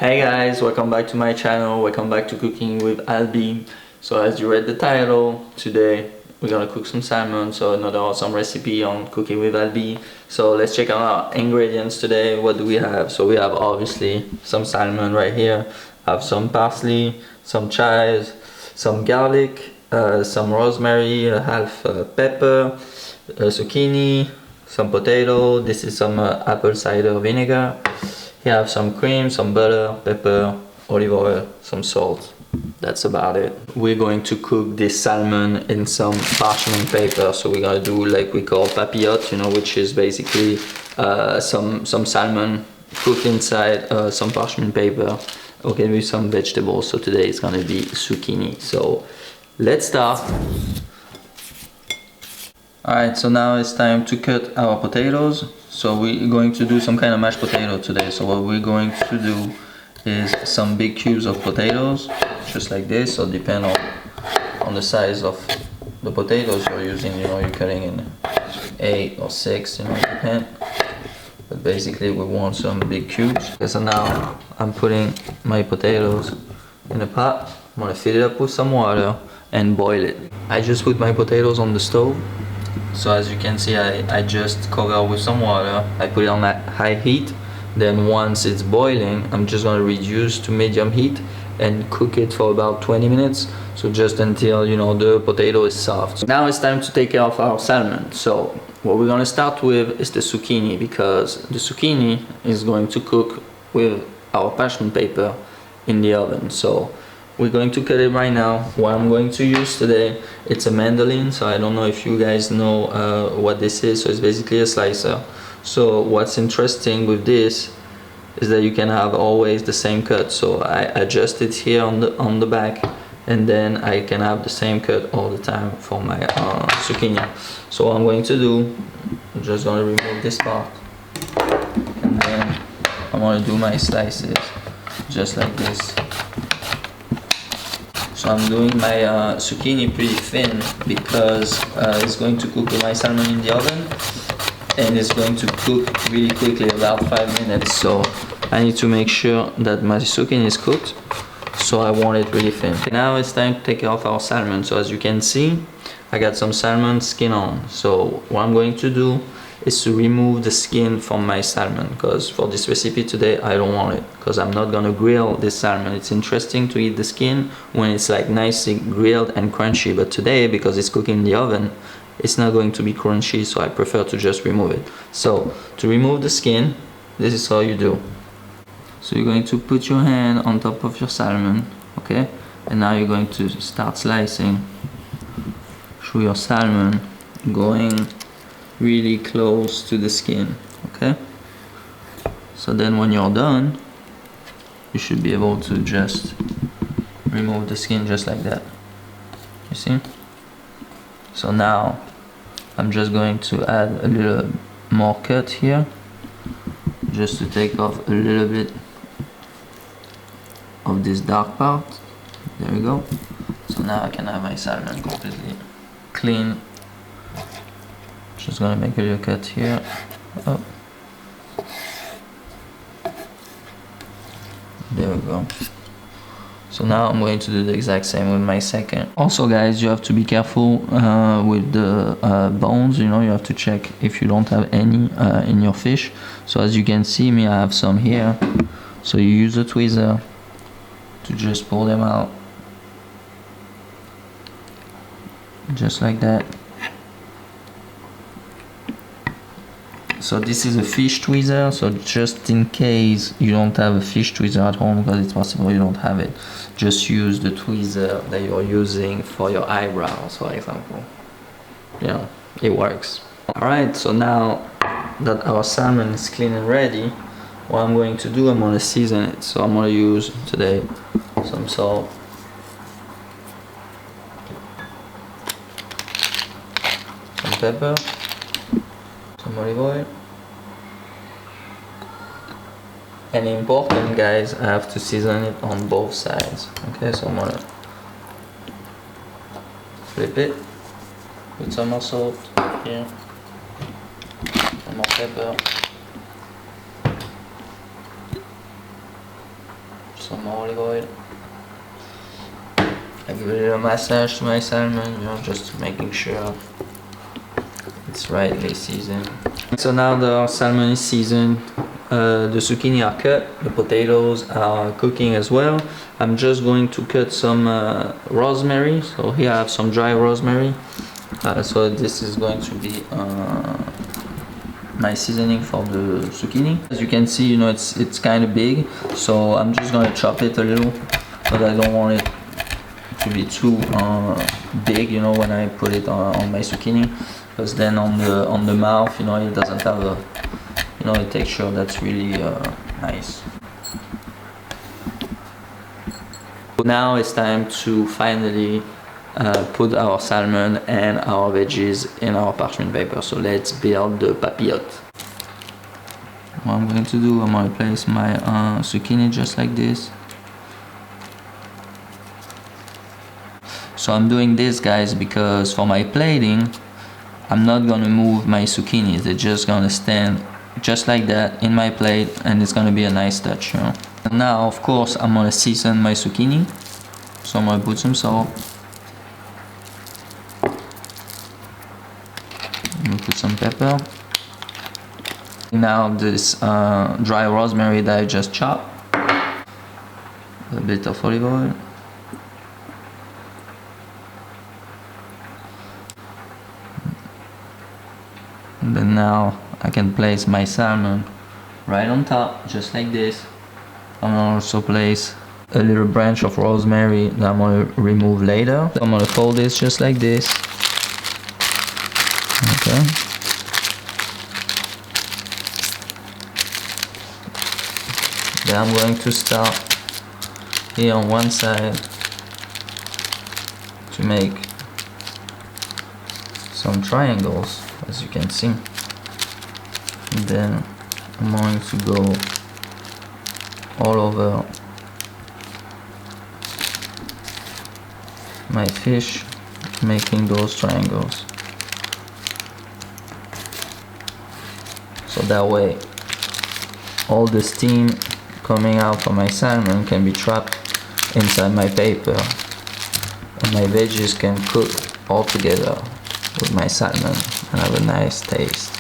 Hey guys, welcome back to my channel, welcome back to Cooking with Albi. So as you read the title, today we're gonna cook some salmon, so another awesome recipe on Cooking with Albi. So let's check out our ingredients today. What do we have? So we have obviously some salmon right here. I have some parsley, some chives, some garlic, some rosemary, a half pepper, zucchini, some potato. This is some apple cider vinegar. You have some cream, some butter, pepper, olive oil, some salt. That's about it. We're going to cook this salmon in some parchment paper. So we're gonna do like we call papillote, you know, which is basically some salmon cooked inside some parchment paper. Okay, with some vegetables. So today it's gonna be zucchini. So let's start. Alright, so now it's time to cut our potatoes. So we're going to do some kind of mashed potato today. So what we're going to do is some big cubes of potatoes, just like this. So depend on the size of the potatoes you're using. You know, you're cutting in 8 or 6, you know, depend. But basically we want some big cubes. Okay, so now I'm putting my potatoes in a pot. I'm gonna fill it up with some water and boil it. I just put my potatoes on the stove. So as you can see, I just cover with some water. I put it on high heat. Then once it's boiling, I'm just gonna reduce to medium heat and cook it for about 20 minutes. So just until, you know, the potato is soft. So now it's time to take care of our salmon. So what we're gonna start with is the zucchini, because the zucchini is going to cook with our parchment paper in the oven. So we're going to cut it right now. What I'm going to use today, it's a mandolin. So I don't know if you guys know what this is. So it's basically a slicer. So what's interesting with this is that you can have always the same cut. So I adjust it here on the back, and then I can have the same cut all the time for my zucchini. So what I'm going to do, I'm just going to remove this part, and then I'm going to do my slices just like this. So I'm doing my zucchini pretty thin because it's going to cook with my salmon in the oven, and it's going to cook really quickly, about 5 minutes. So I need to make sure that my zucchini is cooked, so I want it really thin. Now it's time to take off our salmon. So as you can see, I got some salmon skin on. So what I'm going to do is to remove the skin from my salmon, because for this recipe today I don't want it, because I'm not gonna grill this salmon. It's interesting to eat the skin when it's like nicely grilled and crunchy, but today, because it's cooking in the oven, it's not going to be crunchy, so I prefer to just remove it. So to remove the skin, this is how you do. So you're going to put your hand on top of your salmon, okay, and now you're going to start slicing through your salmon, going really close to the skin, okay? So then when you're done, you should be able to just remove the skin just like that. You see? So now I'm just going to add a little more cut here, just to take off a little bit of this dark part. There we go. So now I can have my salmon completely clean. Just gonna make a little cut here. Oh. There we go. So now I'm going to do the exact same with my second. Also guys, you have to be careful with the bones. You know, you have to check if you don't have any in your fish. So as you can see, me, I have some here. So you use a tweezer to just pull them out. Just like that. So this is a fish tweezer, so just in case you don't have a fish tweezer at home, because it's possible you don't have it, just use the tweezer that you're using for your eyebrows, for example. You know, it works. Alright, so now that our salmon is clean and ready, what I'm going to do, I'm going to season it. So I'm going to use today some salt, some pepper, some olive oil, and important guys, I have to season it on both sides. Okay, so I'm gonna flip it, put some more salt here, some more pepper, some olive oil. I give a little massage to my salmon, you know, just making sure it's rightly seasoned. So now the salmon is seasoned, the zucchini are cut, the potatoes are cooking as well. I'm just going to cut some rosemary. So here I have some dry rosemary. So this is going to be my seasoning for the zucchini. As you can see, you know, it's kind of big, so I'm just going to chop it a little, but I don't want it to be too big, you know, when I put it on my zucchini, because then on the mouth, you know, it doesn't have a, you know, a texture that's really nice. Now it's time to finally put our salmon and our veggies in our parchment paper. So let's build the papillote. What I'm going to do, I'm going to place my zucchini just like this. So I'm doing this, guys, because for my plating, I'm not going to move my zucchini. They're just going to stand just like that in my plate, and it's going to be a nice touch, you know. And now, of course, I'm going to season my zucchini. So I'm going to put some salt. I'm going to put some pepper. Now this dry rosemary that I just chopped. A bit of olive oil. And then now I can place my salmon right on top, just like this. I'm gonna also place a little branch of rosemary that I'm gonna remove later. I'm gonna fold this just like this. Okay. Then I'm going to start here on one side to make some triangles, as you can see. And then I'm going to go all over my fish, making those triangles. So that way all the steam coming out from my salmon can be trapped inside my paper, and my veggies can cook all together with my salmon and have a nice taste.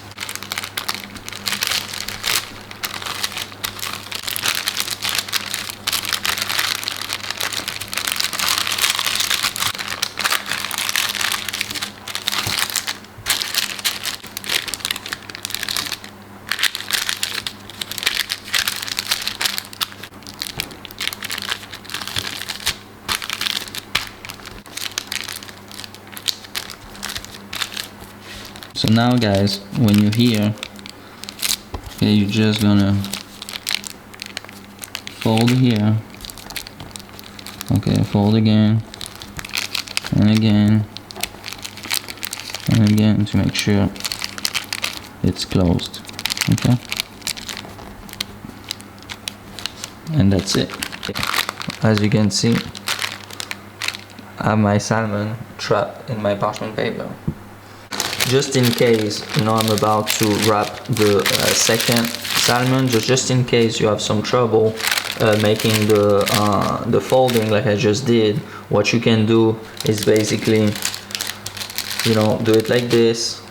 So now, guys, when you're here, okay, you're just gonna fold here, okay, fold again and again and again to make sure it's closed, okay, and that's it. As you can see, I have my salmon trapped in my parchment paper. Just in case, you know, I'm about to wrap the second salmon, just in case you have some trouble making the folding like I just did, what you can do is basically, you know, do it like this,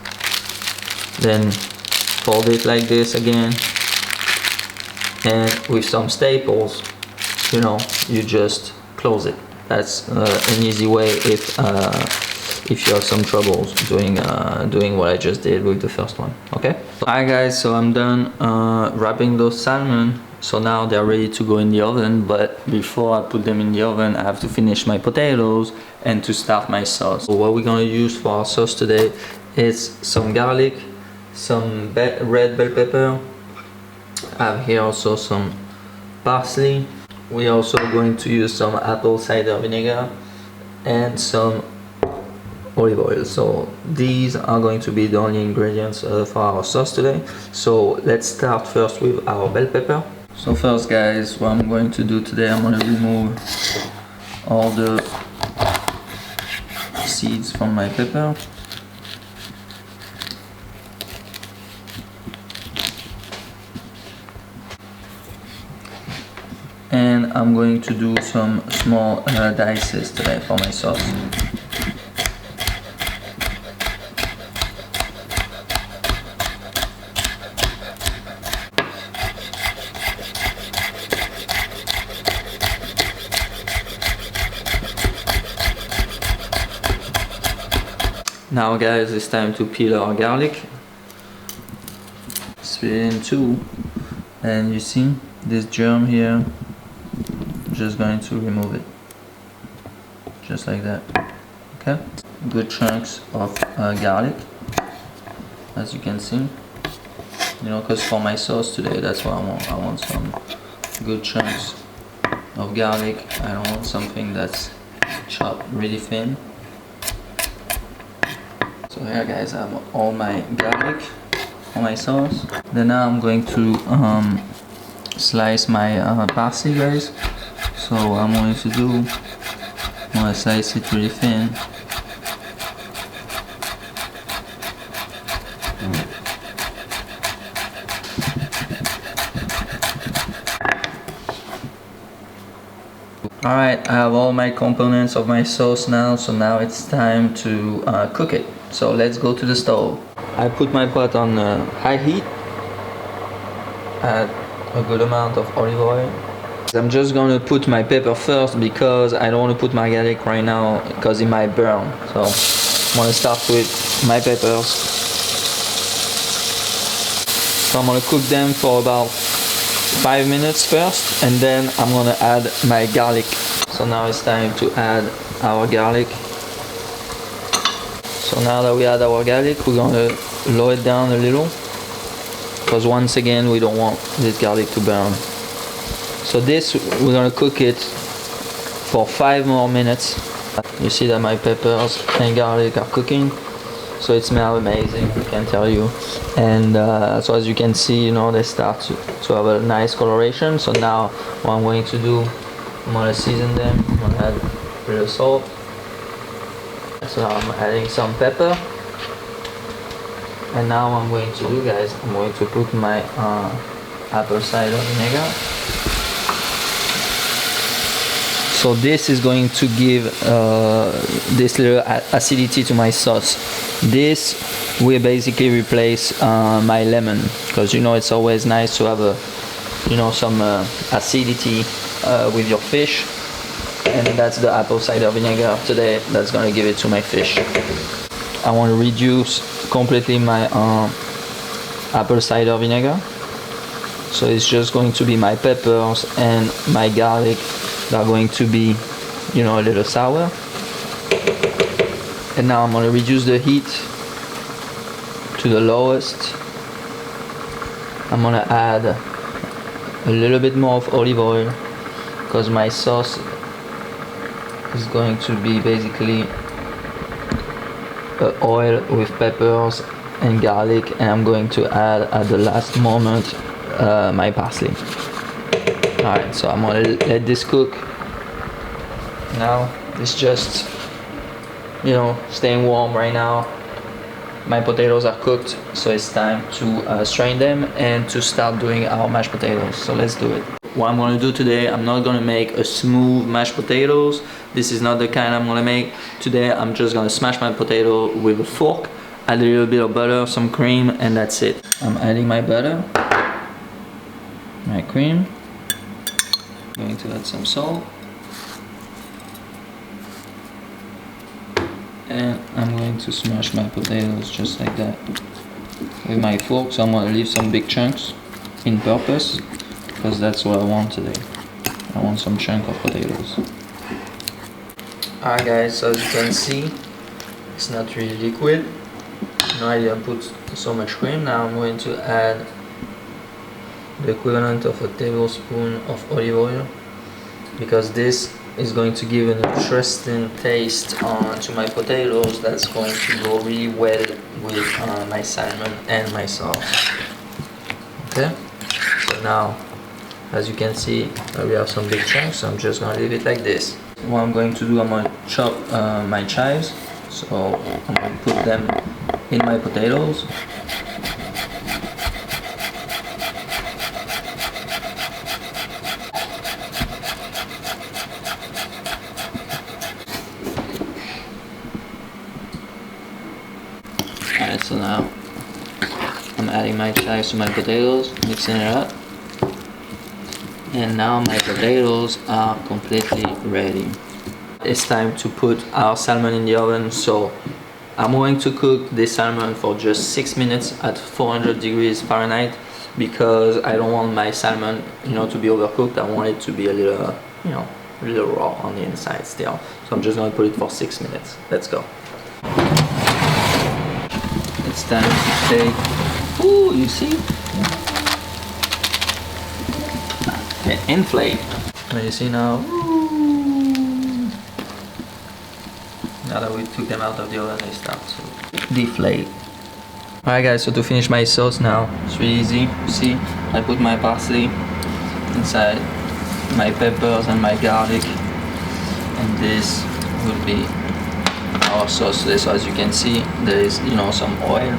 then fold it like this again, and with some staples, you know, you just close it. That's an easy way if you have some troubles doing what I just did with the first one. Okay. Alright, guys, so I'm done wrapping those salmon. So now they're ready to go in the oven, but before I put them in the oven, I have to finish my potatoes and to start my sauce. So what we're gonna use for our sauce today is some garlic, some red bell pepper. I have here also some parsley. We're also going to use some apple cider vinegar and some olive oil. So these are going to be the only ingredients for our sauce today. So let's start first with our bell pepper. So first, guys, what I'm going to do today, I'm going to remove all the seeds from my pepper. And And I'm going to do some small dices today for my sauce. Now guys, it's time to peel our garlic. Split it in two, and you see this germ here, just going to remove it, just like that. Okay, good chunks of garlic, as you can see, you know, because for my sauce today, that's what I want some good chunks of garlic. I don't want something that's chopped really thin. So here guys, I have all my garlic on my sauce. Then now I'm going to slice my parsley, guys. So what I'm going to do, I'm going to slice it really thin. Alright, I have all my components of my sauce now, so now it's time to cook it. So let's go to the stove. I put my pot on high heat, add a good amount of olive oil. I'm just going to put my pepper first because I don't want to put my garlic right now because it might burn. So I'm going to start with my peppers. So I'm going to cook them for about 5 minutes first, and then I'm going to add my garlic. So now it's time to add our garlic. So now that we add our garlic, we're going to lower it down a little, because once again we don't want this garlic to burn. So this, we're going to cook it for 5 more minutes. You see that my peppers and garlic are cooking, so it smells amazing, I can tell you. And so as you can see, you know, they start to have a nice coloration. So now what I'm going to do, I'm going to season them. I'm going to add a little salt. So I'm adding some pepper, and now what I'm going to do, guys, I'm going to put my apple cider vinegar. So this is going to give this little acidity to my sauce. This will basically replace my lemon, because you know it's always nice to have some acidity with your fish. And that's the apple cider vinegar today that's going to give it to my fish. I want to reduce completely my apple cider vinegar. So it's just going to be my peppers and my garlic that are going to be, you know, a little sour. And now I'm going to reduce the heat to the lowest. I'm going to add a little bit more of olive oil, because my sauce is going to be basically oil with peppers and garlic, and I'm going to add at the last moment my parsley. Alright, so I'm gonna let this cook. Now it's just, you know, staying warm right now. My potatoes are cooked, so it's time to strain them and to start doing our mashed potatoes. So let's do it. What I'm going to do today, I'm not going to make a smooth mashed potatoes. This is not the kind I'm going to make. Today I'm just going to smash my potato with a fork, add a little bit of butter, some cream, and that's it. I'm adding my butter, my cream, I'm going to add some salt, and I'm going to smash my potatoes just like that with my fork. So I'm going to leave some big chunks in purpose, because that's what I want today. I want some chunk of potatoes. Alright guys, so as you can see, it's not really liquid. No, I didn't put so much cream. Now I'm going to add the equivalent of a tablespoon of olive oil, because this is going to give an interesting taste to my potatoes that's going to go really well with my salmon and my sauce. Okay, so now as you can see, we have some big chunks, so I'm just going to leave it like this. What I'm going to do, I'm going to chop my chives, so I'm going to put them in my potatoes. So now I'm adding my chives to my potatoes, mixing it up. And now my potatoes are completely ready. It's time to put our salmon in the oven. So I'm going to cook this salmon for just 6 minutes at 400 degrees Fahrenheit because I don't want my salmon, to be overcooked. I want it to be a little, a little raw on the inside still. So I'm just going to put it for 6 minutes. Let's go. It's time to take. Ooh, you see? Okay, inflate. And you see now. Now that we took them out of the oven, they start to deflate. Alright guys, so to finish my sauce now, it's really easy. See, I put my parsley inside, my peppers and my garlic, and this will be our sauce today. So as you can see, there is, some oil,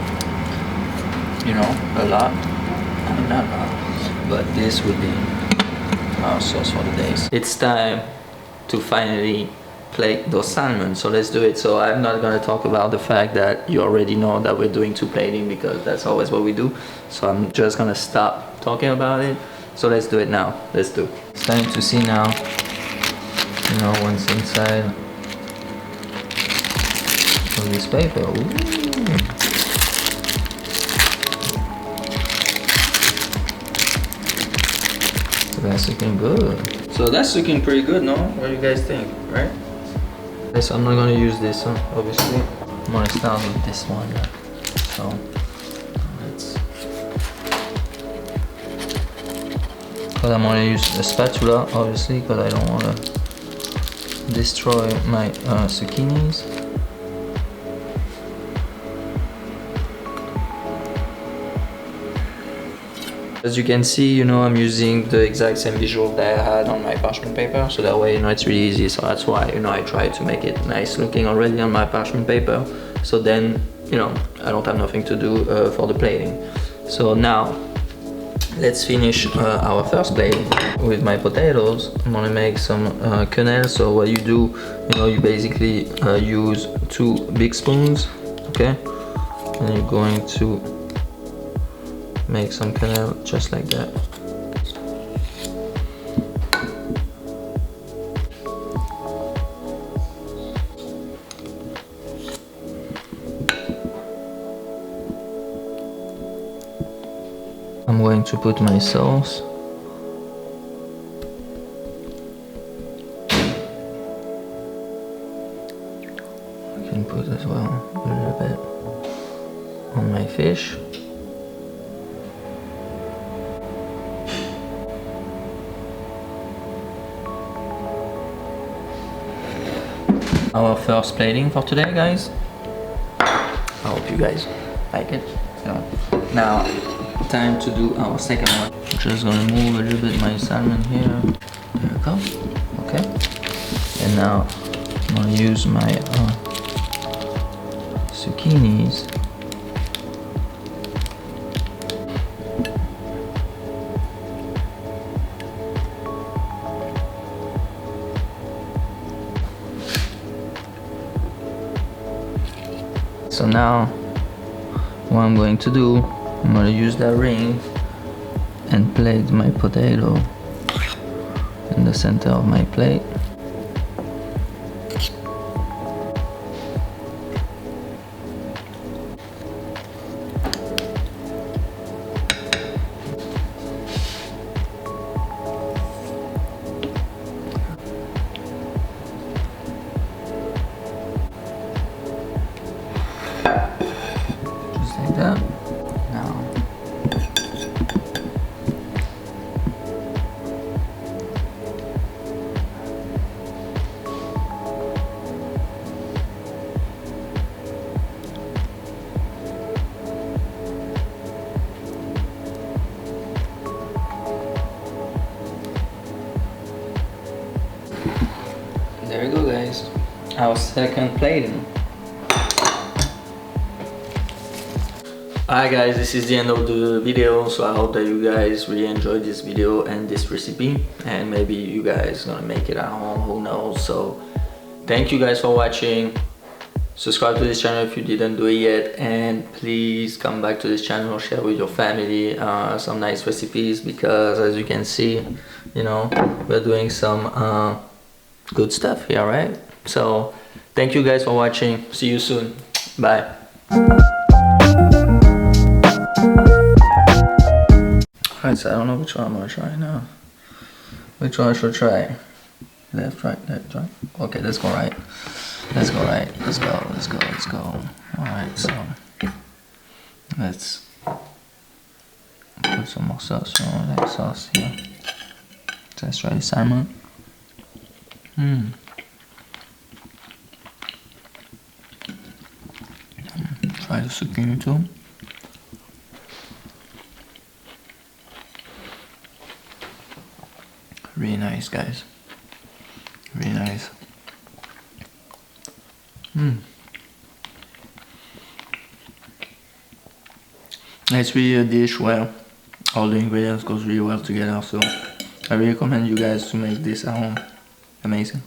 a lot, and not a lot, but this will be our sauce for the day. It's time to finally plate those salmon, so let's do it. So I'm not going to talk about the fact that you already know that we're doing two plating because that's always what we do. So I'm just going to stop talking about it. So let's do it now. Let's do. It's time to see now, what's inside of this paper. Ooh. So that's looking good. So that's looking pretty good, no? What do you guys think, right? So I'm not going to use this one, obviously. I'm going to start with this one. So let's. But I'm going to use a spatula, obviously, because I don't want to destroy my zucchinis. As you can see, I'm using the exact same visual that I had on my parchment paper, so that way, it's really easy. So that's why, I try to make it nice looking already on my parchment paper. So then, I don't have nothing to do for the plating. So now, let's finish our first plating with my potatoes. I'm gonna make some quenelle. So what you do, you basically use 2 big spoons, okay? And you're going to make some quenelle just like that. I'm going to put my sauce. I can put as well a little bit on my fish. Our first plating for today, guys. I hope you guys like it. So now, time to do our second one. I'm just gonna move a little bit my salmon here. There we go. Okay. And now I'm gonna use my zucchinis. So now, what I'm going to do, I'm going to use that ring and plate my potato in the center of my plate. Now, there we go, guys. Our second plating. Alright guys, this is the end of the video, so I hope that you guys really enjoyed this video and this recipe, and maybe you guys gonna make it at home, who knows. So thank you guys for watching. subscribe to this channel if you didn't do it yet, and please come back to this channel, share with your family some nice recipes, because as you can see, you know, we're doing some good stuff here, right? So thank you guys for watching. See you soon. Bye. Alright, so I don't know which one I'm gonna try now. Which one I should try? Left, right, left, right. Okay, let's go right. Let's go right. Let's go, let's go, let's go. Alright, so let's put some more sauce on that sauce here. So let's try the salmon. Try the zucchini too. Really nice, guys. Really nice. It's really a dish where all the ingredients goes really well together, so I recommend you guys to make this at home. Amazing.